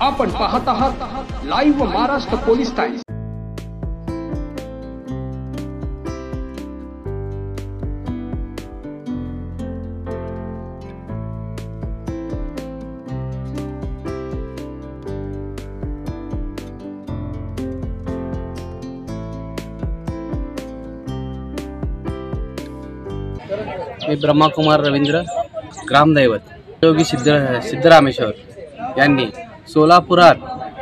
आपण पाहत आहात लाईव्ह महाराष्ट्र पोलीस टाइम्स। मी ब्रह्माकुमार रवींद्र ग्रामदैवत योगी सिद्धरामेश्वर यांनी सोलापुरात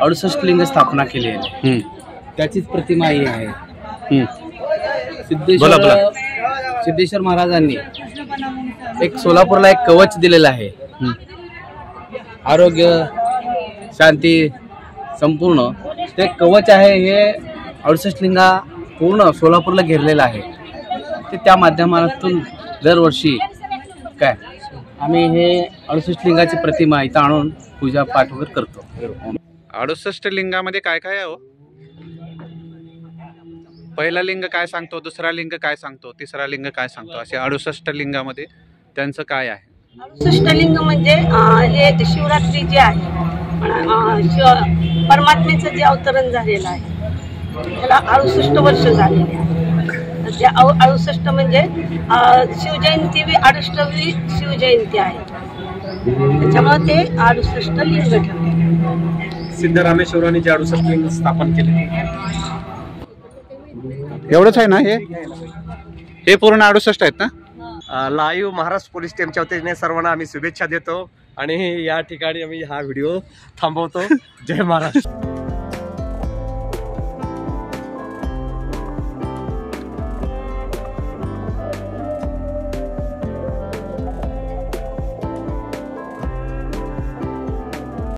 68 लिंग स्थापना केली आहे। त्याचीच प्रतिमा ही आहे। सिद्धेश्वर महाराजांनी एक सोलापूरला एक कवच दिलेलं आहे। आरोग्य शांती संपूर्ण ते कवच आहे। हे 68 लिंगा पूर्ण सोलापूरला घेरलेलं आहे। ते त्या माध्यमातून दरवर्षी काय आम्ही हे 68 लिंगाची प्रतिमा इथं आणून पूजा पाठ वगैरे करतो। 68 लिंगामध्ये काय काय आहे हो? पहिला लिंग काय सांगतो, दुसरा लिंग काय सांगतो, तिसरा लिंग काय सांगतो, असे 68 लिंगामध्ये त्यांचं काय आहे? 68 लिंग म्हणजे हे शिवरात्री जे आहे परमात्म्याचं जे अवतरण झालेलं आहे त्याला 68 वर्ष झालेली आहे। त्या 68 म्हणजे शिवजयंती 68वी शिवजयंती आहे, त्याच्यामुळे ते 68 लिंग ठेवले। सिद्धरामेश्वरांनी जे 68 लिंग स्थापन केले एवढंच आहे ना? हे पूर्ण 68 आहेत ना? लाईव्ह महाराष्ट्र पोलीस टीमच्या वतीने सर्वांना आम्ही शुभेच्छा देतो आणि या ठिकाणी आम्ही हा व्हिडिओ थांबवतो। जय महाराष्ट्र।